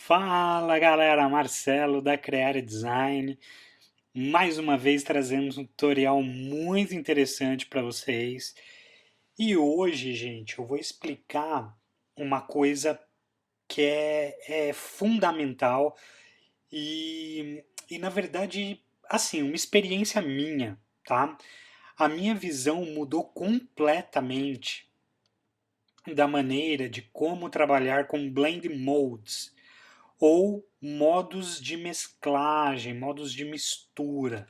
Fala galera, Marcelo da Creare Design, mais uma vez trazendo um tutorial muito interessante para vocês. E hoje, gente, eu vou explicar uma coisa que é fundamental e na verdade, assim, uma experiência minha, tá? A minha visão mudou completamente da maneira de como trabalhar com blend modes ou modos de mesclagem, modos de mistura.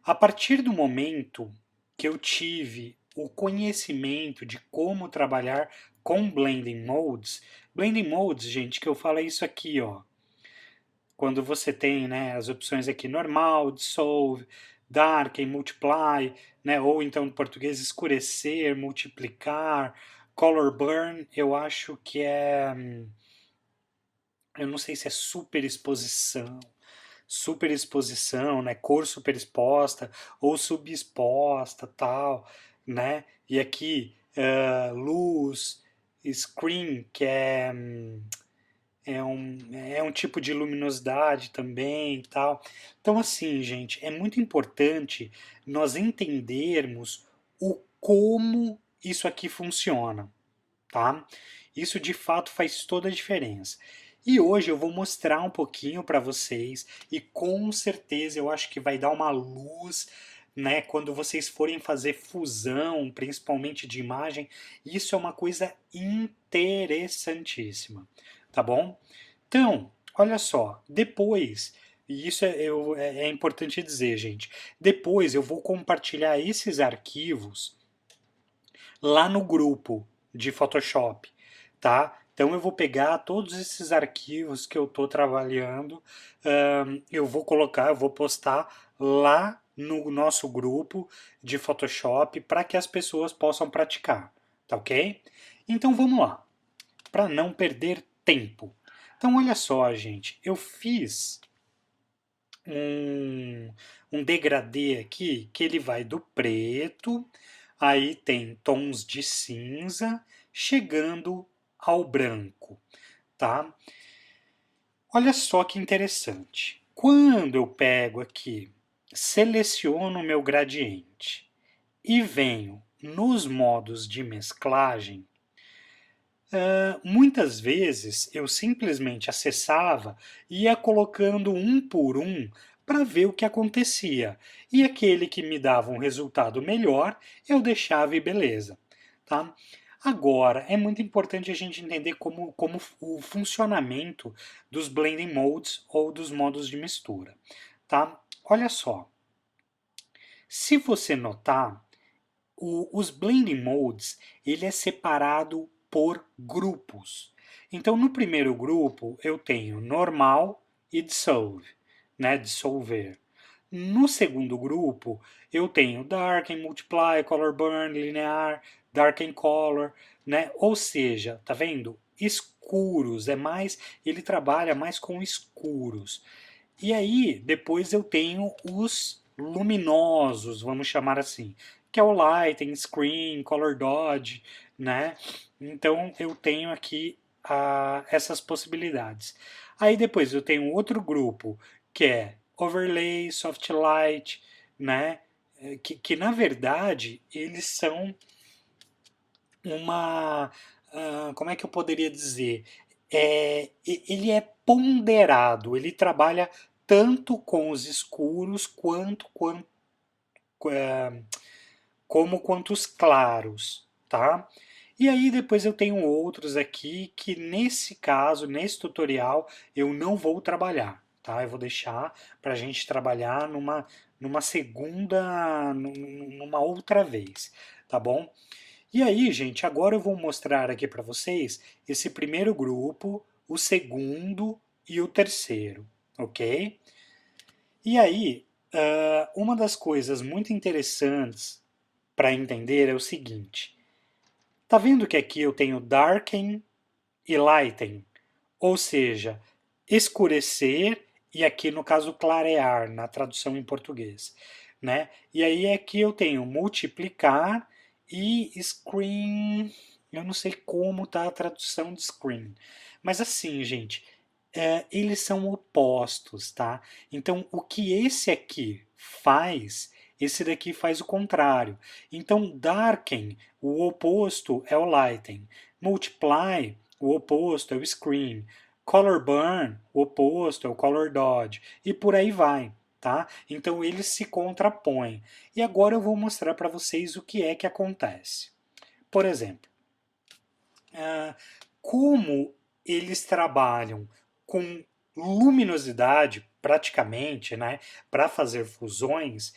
A partir do momento que eu tive o conhecimento de como trabalhar com blending modes, gente, que eu falo é isso aqui, ó. Quando você tem, né, as opções aqui normal, dissolve, darken, multiply, né, ou então em português escurecer, multiplicar, color burn, eu acho que eu não sei se é superexposição, né, cor superexposta ou subexposta, tal, né? E aqui luz, screen, que é um tipo de luminosidade também, tal. Então, assim, gente, é muito importante nós entendermos o como isso aqui funciona, tá? Isso de fato faz toda a diferença. E hoje eu vou mostrar um pouquinho para vocês e com certeza eu acho que vai dar uma luz, né, quando vocês forem fazer fusão, principalmente de imagem, isso é uma coisa interessantíssima, tá bom? Então, olha só, depois, e isso é importante dizer, gente, depois eu vou compartilhar esses arquivos lá no grupo de Photoshop, tá? Então eu vou pegar todos esses arquivos que eu estou trabalhando, eu vou postar lá no nosso grupo de Photoshop para que as pessoas possam praticar, tá ok? Então vamos lá, para não perder tempo. Então olha só, gente, eu fiz um, um degradê aqui que ele vai do preto, aí tem tons de cinza, chegando ao branco, tá? Olha só que interessante. Quando eu pego aqui, seleciono o meu gradiente e venho nos modos de mesclagem, muitas vezes eu simplesmente acessava e ia colocando um por um para ver o que acontecia. E aquele que me dava um resultado melhor, eu deixava e beleza. Tá? Agora, é muito importante a gente entender como o funcionamento dos blending modes ou dos modos de mistura. Tá? Olha só, se você notar, os blending modes ele é separado por grupos. Então, no primeiro grupo, eu tenho normal e dissolve, né, dissolver. No segundo grupo, eu tenho darken, multiply, color burn, linear, darken color, né? Ou seja, tá vendo? Escuros, ele trabalha mais com escuros. E aí, depois eu tenho os luminosos, vamos chamar assim, que é o lighting, screen, color dodge, né? Então eu tenho aqui essas possibilidades. Aí depois eu tenho outro grupo que é overlay, soft light, né? Que na verdade eles são uma, como é que eu poderia dizer? Ele é ponderado, ele trabalha tanto com os escuros é, como quanto os claros, tá? E aí depois eu tenho outros aqui que nesse caso, nesse tutorial, eu não vou trabalhar, tá? Eu vou deixar para a gente trabalhar numa segunda, numa outra vez, tá bom? E aí, gente, agora eu vou mostrar aqui para vocês esse primeiro grupo, o segundo e o terceiro, ok? E aí, uma das coisas muito interessantes para entender é o seguinte: tá vendo que aqui eu tenho darken e lighten, ou seja, escurecer e aqui no caso clarear na tradução em português, né? E aí aqui eu tenho multiplicar e screen, eu não sei como tá a tradução de screen, mas assim, gente, eles são opostos, tá? Então, o que esse aqui faz, esse daqui faz o contrário. Então, darken, o oposto é o lighten. Multiply, o oposto é o screen. Color burn, o oposto é o color dodge. E por aí vai, tá? Então, eles se contrapõem. E agora eu vou mostrar para vocês o que é que acontece. Por exemplo, como eles trabalham com luminosidade, praticamente, né, para fazer fusões,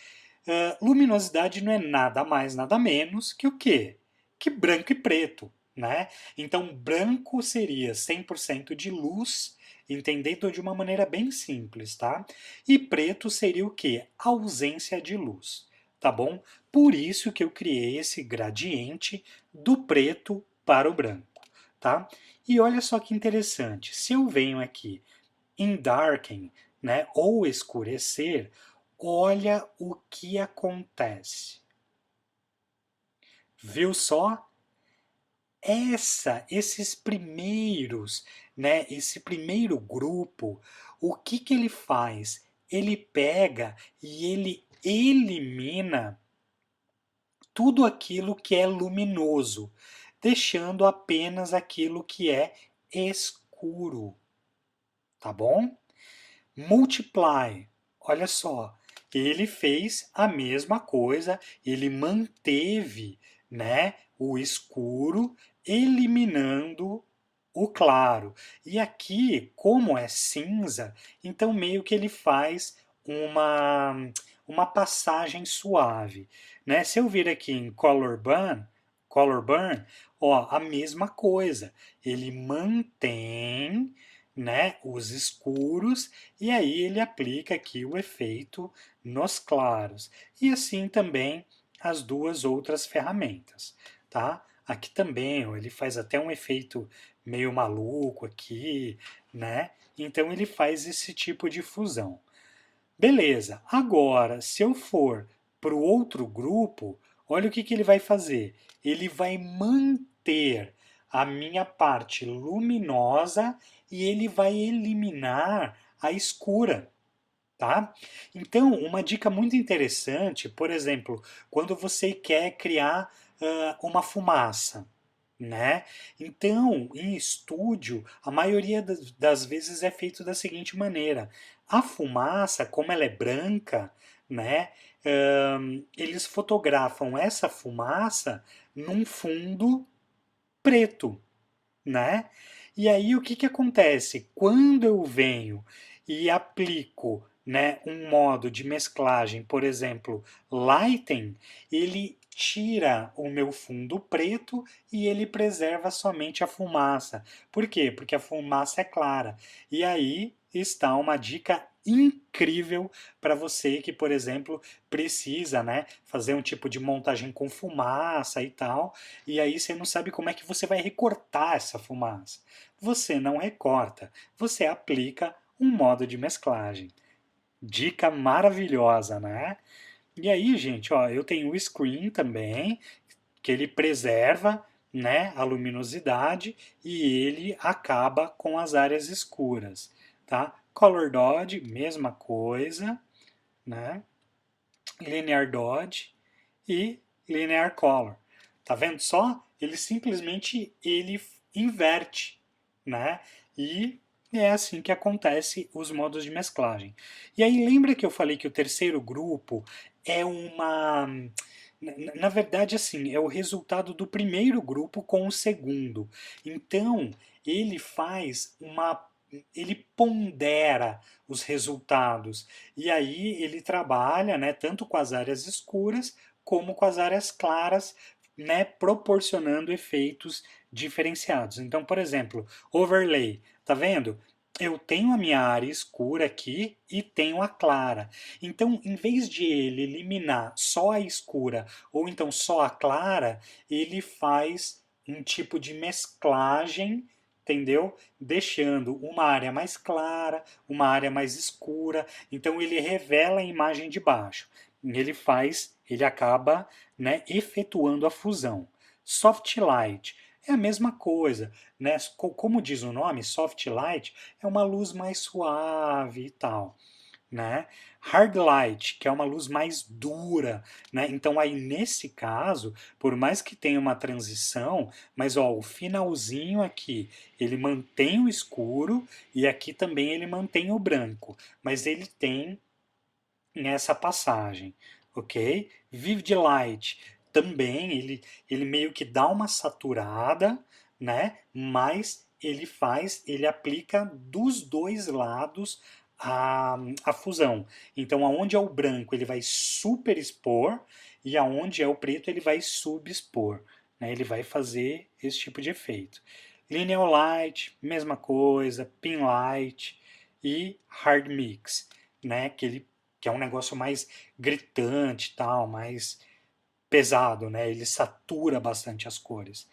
luminosidade não é nada mais, nada menos que o quê? Que branco e preto, né? Então, branco seria 100% de luz, entendendo de uma maneira bem simples, tá? E preto seria o quê? Ausência de luz, tá bom? Por isso que eu criei esse gradiente do preto para o branco, tá? E olha só que interessante, se eu venho aqui em darken, né, ou escurecer, olha o que acontece. Viu só? Esses primeiros, né, esse primeiro grupo, o que que ele faz? Ele pega e ele elimina tudo aquilo que é luminoso, deixando apenas aquilo que é escuro, tá bom? Multiply, olha só, ele fez a mesma coisa, ele manteve, né, o escuro, eliminando o claro. E aqui, como é cinza, então meio que ele faz uma passagem suave, né? Se eu vir aqui em Color Burn, ó, a mesma coisa. Ele mantém, né, os escuros e aí ele aplica aqui o efeito nos claros. E assim também as duas outras ferramentas, tá? Aqui também, ó, ele faz até um efeito meio maluco aqui, né? Então ele faz esse tipo de fusão. Beleza, agora se eu for para o outro grupo, olha o que, que ele vai fazer. Ele vai manter a minha parte luminosa e ele vai eliminar a escura, tá? Então, uma dica muito interessante, por exemplo, quando você quer criar uma fumaça, né? Então, em estúdio, a maioria das vezes é feito da seguinte maneira: a fumaça, como ela é branca, né? Eles fotografam essa fumaça num fundo preto, né? E aí o que que acontece? Quando eu venho e aplico, né, um modo de mesclagem, por exemplo, Lighten, ele tira o meu fundo preto e ele preserva somente a fumaça. Por quê? Porque a fumaça é clara. E aí está uma dica incrível para você que, por exemplo, precisa, né, fazer um tipo de montagem com fumaça e tal, e aí você não sabe como é que você vai recortar essa fumaça. Você não recorta, você aplica um modo de mesclagem. Dica maravilhosa, né? E aí, gente, ó, eu tenho o screen também, que ele preserva, né, a luminosidade e ele acaba com as áreas escuras, tá? Color Dodge, mesma coisa, né? Linear Dodge e Linear Color. Tá vendo só? Ele simplesmente ele inverte, né? E é assim que acontece os modos de mesclagem. E aí lembra que eu falei que o terceiro grupo é uma na verdade, assim, é o resultado do primeiro grupo com o segundo. Então, ele faz uma. Ele pondera os resultados. E aí ele trabalha, né, tanto com as áreas escuras como com as áreas claras, né, proporcionando efeitos diferenciados. Então, por exemplo, overlay, tá vendo? Eu tenho a minha área escura aqui e tenho a clara. Então, em vez de ele eliminar só a escura ou então só a clara, ele faz um tipo de mesclagem, entendeu? Deixando uma área mais clara, uma área mais escura. Então, ele revela a imagem de baixo. Ele acaba, né, efetuando a fusão. Soft light. É a mesma coisa, né? Como diz o nome, soft light é uma luz mais suave e tal, né? Hard light, que é uma luz mais dura, né? Então aí nesse caso, por mais que tenha uma transição, mas ó, o finalzinho aqui, ele mantém o escuro e aqui também ele mantém o branco, mas ele tem essa passagem, ok? Vivid light também, ele meio que dá uma saturada, né? Mas ele aplica dos dois lados a fusão. Então, aonde é o branco, ele vai superexpor, e aonde é o preto, ele vai subexpor. Né? Ele vai fazer esse tipo de efeito. Linear light, mesma coisa, pin light e hard mix, né? Que é um negócio mais gritante, tal, mais pesado, né? Ele satura bastante as cores.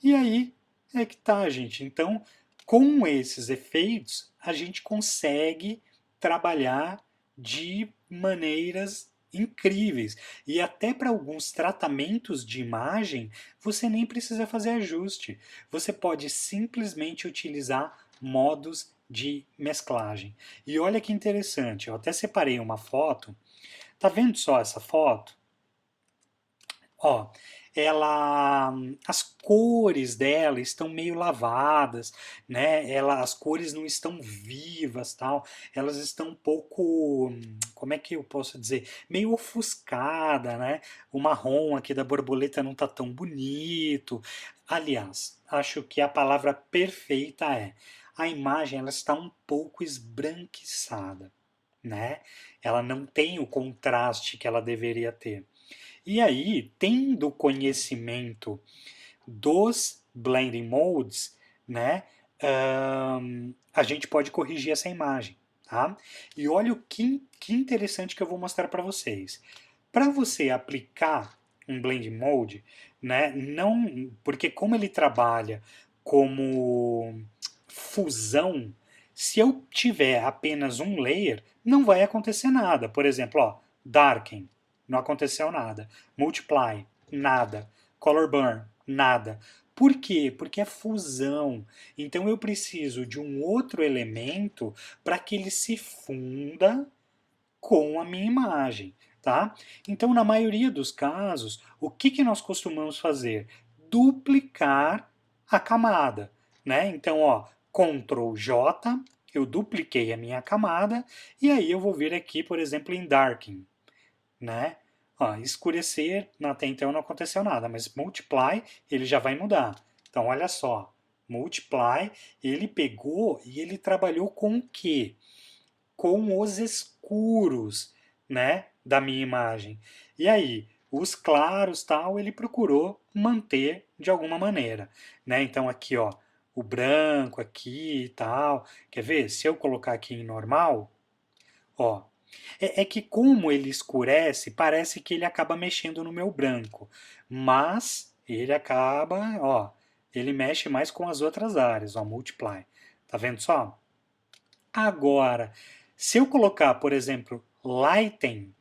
E aí é que tá, gente. Então, com esses efeitos, a gente consegue trabalhar de maneiras incríveis. E até para alguns tratamentos de imagem, você nem precisa fazer ajuste. Você pode simplesmente utilizar modos de mesclagem. E olha que interessante, eu até separei uma foto. Tá vendo só essa foto? Ó, as cores dela estão meio lavadas, né? As cores não estão vivas, tal. Elas estão um pouco, como é que eu posso dizer, meio ofuscada, né? O marrom aqui da borboleta não tá tão bonito. Aliás, acho que a palavra perfeita é a imagem ela está um pouco esbranquiçada, né? Ela não tem o contraste que ela deveria ter. E aí, tendo conhecimento dos blending modes, né, a gente pode corrigir essa imagem, tá? E olha o que interessante que eu vou mostrar para vocês. Para você aplicar um blending mode, né, não, porque como ele trabalha como fusão, se eu tiver apenas um layer, não vai acontecer nada. Por exemplo, ó, darken, não aconteceu nada. Multiply, nada. Color burn, nada. Por quê? Porque é fusão. Então eu preciso de um outro elemento para que ele se funda com a minha imagem, tá? Então, na maioria dos casos, o que nós costumamos fazer? Duplicar a camada, né? Então, ó, Ctrl J, eu dupliquei a minha camada e aí eu vou vir aqui, por exemplo, em Darken, né? Ó, escurecer, até então não aconteceu nada, mas Multiply, ele já vai mudar. Então, olha só, Multiply, ele pegou e ele trabalhou com o quê? Com os escuros, né, da minha imagem. E aí, os claros, tal, ele procurou manter de alguma maneira, né? Então aqui, ó, o branco aqui e tal. Quer ver? Se eu colocar aqui em normal, ó, é que como ele escurece, parece que ele acaba mexendo no meu branco, mas ele acaba, ó, ele mexe mais com as outras áreas, ó, multiply. Tá vendo só? Agora, se eu colocar, por exemplo, lighten,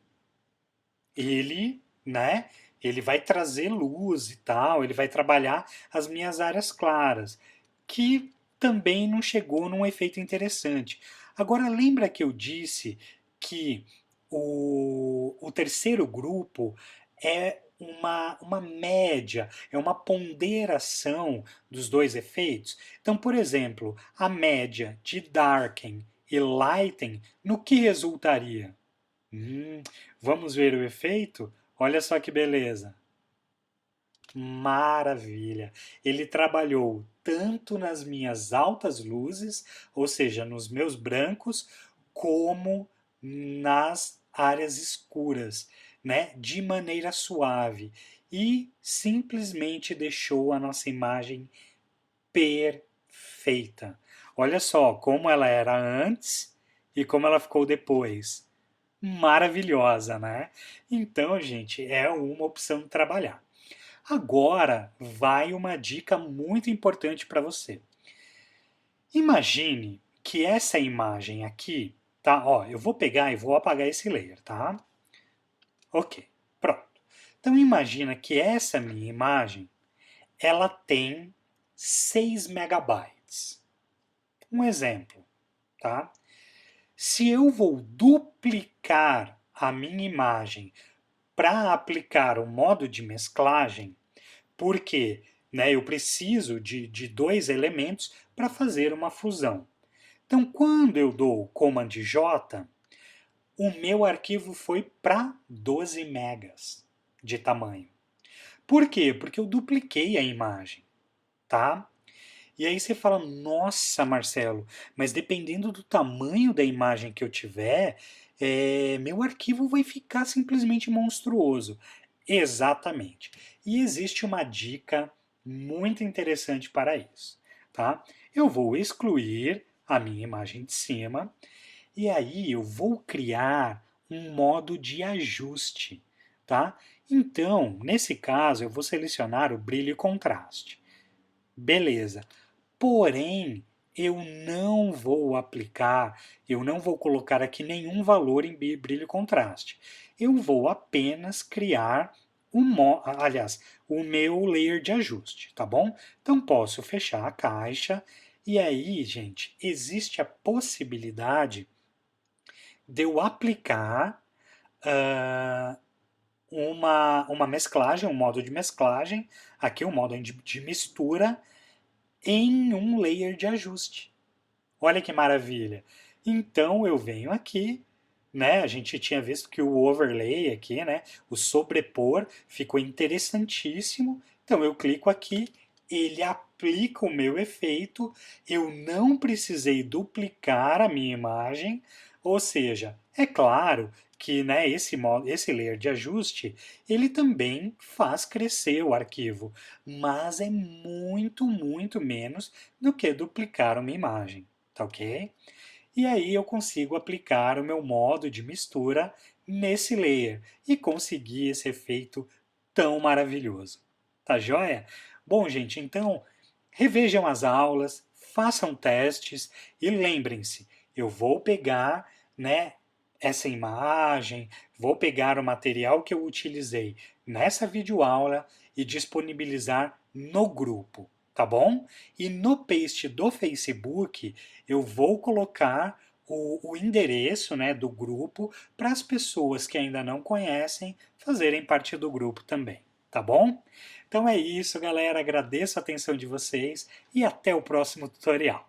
ele, né, ele vai trazer luz e tal, ele vai trabalhar as minhas áreas claras, que também não chegou num efeito interessante. Agora, lembra que eu disse que o terceiro grupo é uma média, é uma ponderação dos dois efeitos? Então, por exemplo, a média de darken e lighten, no que resultaria? Hum, vamos ver o efeito? Olha só que beleza. Maravilha! Ele trabalhou tanto nas minhas altas luzes, ou seja, nos meus brancos, como nas áreas escuras, né? De maneira suave. E simplesmente deixou a nossa imagem perfeita. Olha só como ela era antes e como ela ficou depois. Maravilhosa, né? Então, gente, é uma opção de trabalhar. Agora vai uma dica muito importante para você. Imagine que essa imagem aqui, tá? Ó, eu vou pegar e vou apagar esse layer, tá? Ok, pronto. Então imagina que essa minha imagem, ela tem 6 megabytes. Um exemplo, tá? Se eu vou duplicar a minha imagem para aplicar o modo de mesclagem, porque eu preciso de dois elementos para fazer uma fusão. Então, quando eu dou o Command J, o meu arquivo foi para 12 megas de tamanho. Por quê? Porque eu dupliquei a imagem, tá? E aí você fala, nossa, Marcelo, mas dependendo do tamanho da imagem que eu tiver, meu arquivo vai ficar simplesmente monstruoso. Exatamente. E existe uma dica muito interessante para isso, tá? Eu vou excluir a minha imagem de cima e aí eu vou criar um modo de ajuste, tá? Então, nesse caso, eu vou selecionar o brilho e contraste. Beleza. Porém, eu não vou colocar aqui nenhum valor em brilho e contraste. Eu vou apenas criar o meu layer de ajuste, tá bom? Então posso fechar a caixa e aí, gente, existe a possibilidade de eu aplicar uma mesclagem, um modo de mesclagem, aqui o modo de mistura, em um layer de ajuste. Olha que maravilha! Então eu venho aqui, né? A gente tinha visto que o overlay aqui, né? O sobrepor ficou interessantíssimo. Então eu clico aqui, ele aplica o meu efeito, eu não precisei duplicar a minha imagem, ou seja, é claro que esse layer de ajuste, ele também faz crescer o arquivo, mas é muito, muito menos do que duplicar uma imagem, tá ok? E aí eu consigo aplicar o meu modo de mistura nesse layer e conseguir esse efeito tão maravilhoso. Tá joia? Bom, gente, então revejam as aulas, façam testes e lembrem-se, eu vou pegar, essa imagem, vou pegar o material que eu utilizei nessa videoaula e disponibilizar no grupo, tá bom? E no paste do Facebook eu vou colocar o endereço, do grupo para as pessoas que ainda não conhecem fazerem parte do grupo também, tá bom? Então é isso, galera. Agradeço a atenção de vocês e até o próximo tutorial.